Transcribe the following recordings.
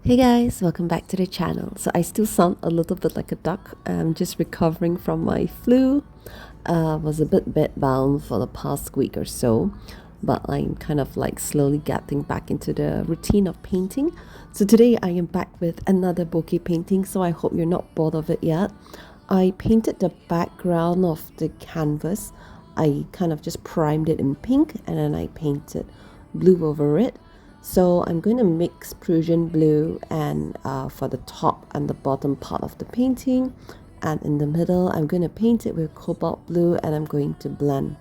Hey guys, welcome back to the channel. So I still sound a little bit like a duck. I'm just recovering from my flu. Was a bit bedbound for the past week or so, but I'm kind of like slowly getting back into the routine of painting. So today I am back with another bokeh painting, so I hope you're not bored of it yet. I painted the background of the canvas. I kind of just primed it in pink and then I painted blue over it. So I'm going to mix Prussian blue and for the top and the bottom part of the painting, and in the middle I'm going to paint it with cobalt blue and I'm going to blend.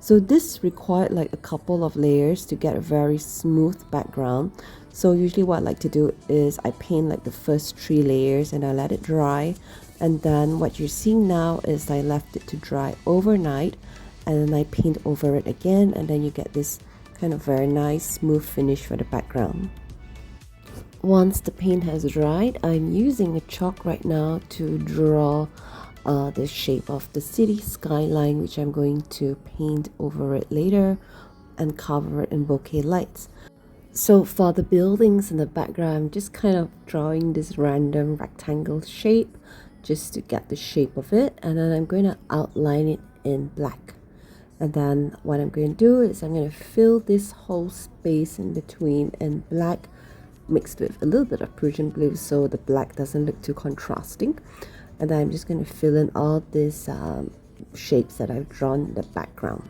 So this required like a couple of layers to get a very smooth background. So usually what I like to do is I paint like the first 3 layers and I let it dry, and then what you're seeing now is I left it to dry overnight and then I paint over it again, and then you get this kind of very nice smooth finish for the background. Once the paint has dried, I'm using a chalk right now to draw the shape of the city skyline, which I'm going to paint over it later and cover it in bokeh lights. So for the buildings in the background, I'm just kind of drawing this random rectangle shape just to get the shape of it, and then I'm going to outline it in black. And then what I'm going to do is I'm going to fill this whole space in between in black mixed with a little bit of Prussian blue so the black doesn't look too contrasting. And then I'm just going to fill in all these shapes that I've drawn in the background.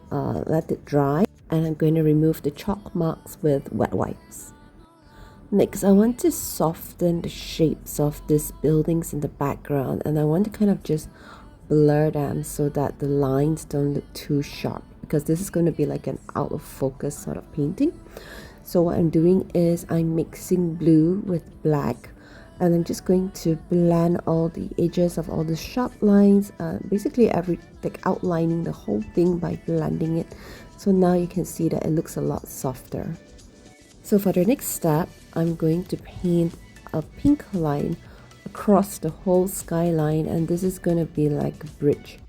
Let it dry, and I'm going to remove the chalk marks with wet wipes. Next, I want to soften the shapes of these buildings in the background, and I want to kind of just blur them so that the lines don't look too sharp, because this is going to be like an out of focus sort of painting. So what I'm doing is I'm mixing blue with black, and I'm just going to blend all the edges of all the sharp lines, basically outlining the whole thing by blending it. So now you can see that it looks a lot softer. So for the next step, I'm going to paint a pink line across the whole skyline, and this is going to be like a bridge.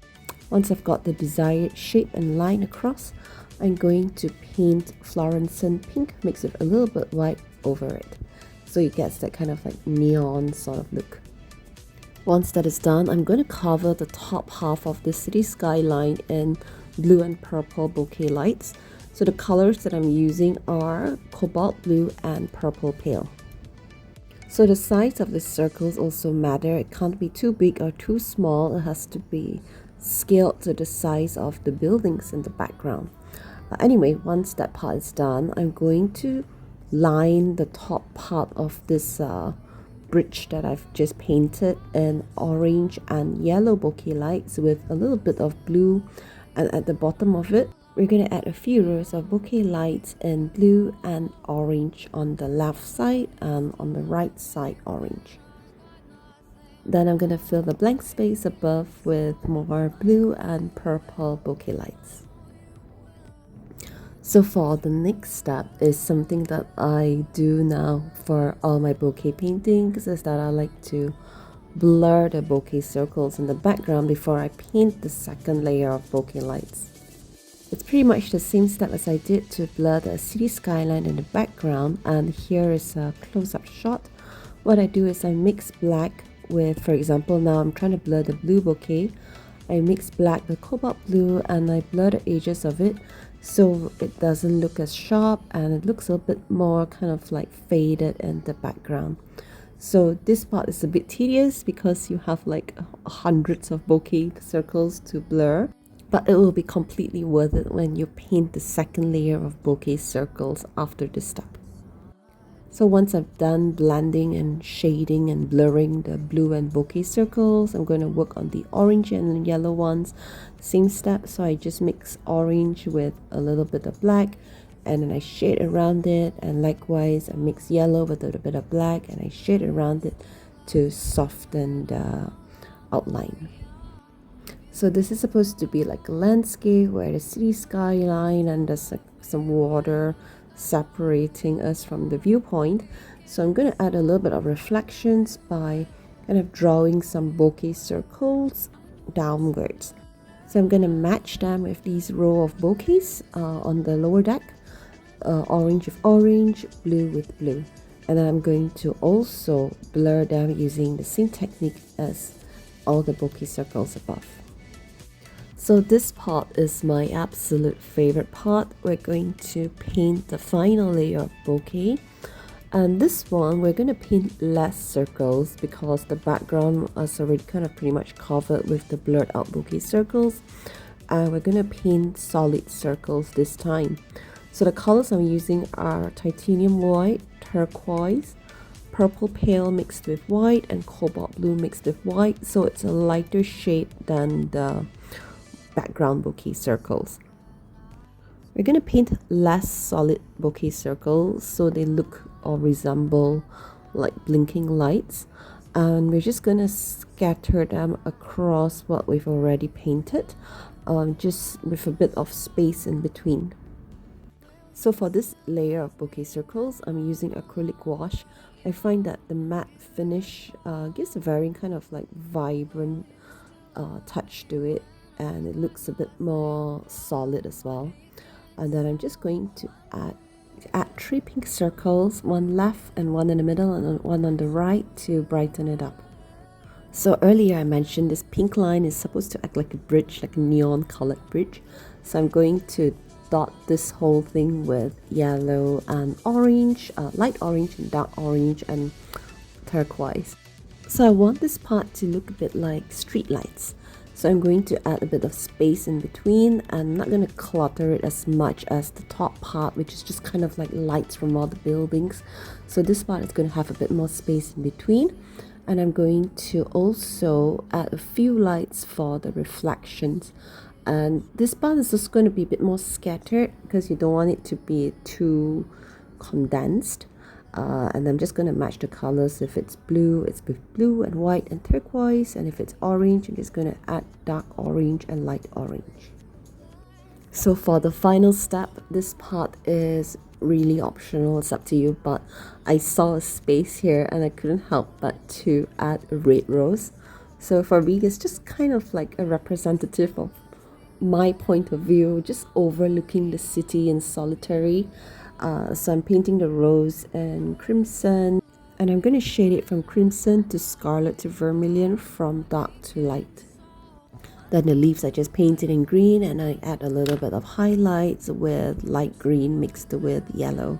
Once I've got the desired shape and line across, I'm going to paint fluorescent pink mixed with a little bit white over it, so it gets that kind of like neon sort of look. Once that is done, I'm going to cover the top half of the city skyline in blue and purple bokeh lights. So the colors that I'm using are cobalt blue and purple pale. So the size of the circles also matter. It can't be too big or too small. It has to be scaled to the size of the buildings in the background. Anyway, once that part is done, I'm going to line the top part of this bridge that I've just painted in orange and yellow bokeh lights with a little bit of blue, and at the bottom of it we're going to add a few rows of bokeh lights in blue and orange on the left side and on the right side orange. Then I'm going to fill the blank space above with more blue and purple bokeh lights. So for the next step is something that I do now for all my bokeh paintings, is that I like to blur the bokeh circles in the background before I paint the second layer of bokeh lights. It's pretty much the same step as I did to blur the city skyline in the background, and here is a close-up shot. What I do is I mix black with, for example, now I'm trying to blur the blue bokeh. I mix black with cobalt blue and I blur the edges of it so it doesn't look as sharp and it looks a bit more kind of like faded in the background. So this part is a bit tedious because you have like hundreds of bokeh circles to blur, but it will be completely worth it when you paint the second layer of bokeh circles after this step. So once I've done blending and shading and blurring the blue and bokeh circles, I'm going to work on the orange and yellow ones. Same step, so I just mix orange with a little bit of black and then I shade around it, and likewise I mix yellow with a little bit of black and I shade around it to soften the outline. So this is supposed to be like a landscape where the city skyline and there's like some water separating us from the viewpoint. So I'm going to add a little bit of reflections by kind of drawing some bokeh circles downwards. So I'm going to match them with these row of bouquets on the lower deck, orange with orange, blue with blue. And then I'm going to also blur them using the same technique as all the bokeh circles above. So this part is my absolute favorite part. We're going to paint the final layer of bokeh. And this one, we're going to paint less circles because the background is already kind of pretty much covered with the blurred out bokeh circles. And we're going to paint solid circles this time. So the colors I'm using are titanium white, turquoise, purple pale mixed with white, and cobalt blue mixed with white. So it's a lighter shade than the background bokeh circles. We're going to paint less solid bokeh circles so they look or resemble like blinking lights, and we're just going to scatter them across what we've already painted, just with a bit of space in between. So for this layer of bokeh circles, I'm using acrylic wash. I find that the matte finish gives a very kind of like vibrant touch to it, and it looks a bit more solid as well. And then I'm just going to add 3 pink circles, one left and one in the middle and one on the right to brighten it up. So earlier I mentioned this pink line is supposed to act like a bridge, like a neon colored bridge. So I'm going to dot this whole thing with yellow and orange, light orange and dark orange and turquoise. So I want this part to look a bit like street lights. So I'm going to add a bit of space in between. I'm not going to clutter it as much as the top part, which is just kind of like lights from all the buildings. So this part is going to have a bit more space in between. And I'm going to also add a few lights for the reflections. And this part is just going to be a bit more scattered because you don't want it to be too condensed. And I'm just going to match the colors. If it's blue, it's with blue and white and turquoise. And if it's orange, I'm just going to add dark orange and light orange. So for the final step, this part is really optional. It's up to you. But I saw a space here and I couldn't help but to add a red rose. So for me, it's just kind of like a representative of my point of view, just overlooking the city in solitary. So I'm painting the rose in crimson, and I'm going to shade it from crimson to scarlet to vermilion, from dark to light. Then the leaves I just painted in green, and I add a little bit of highlights with light green mixed with yellow.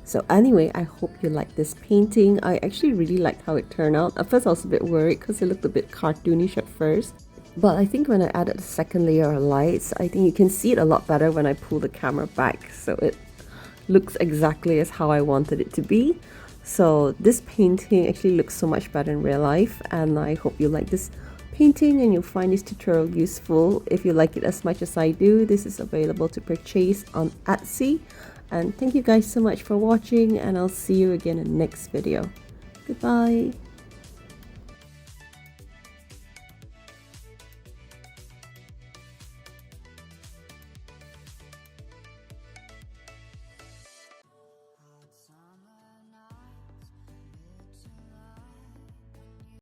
So anyway, I hope you like this painting. I actually really liked how it turned out. At first I was a bit worried because it looked a bit cartoonish at first. But I think when I added the second layer of lights, I think you can see it a lot better when I pull the camera back. So it looks exactly as how I wanted it to be. So this painting actually looks so much better in real life, and I hope you like this painting and you'll find this tutorial useful. If you like it as much as I do, this is available to purchase on Etsy. And thank you guys so much for watching, and I'll see you again in the next video. Goodbye.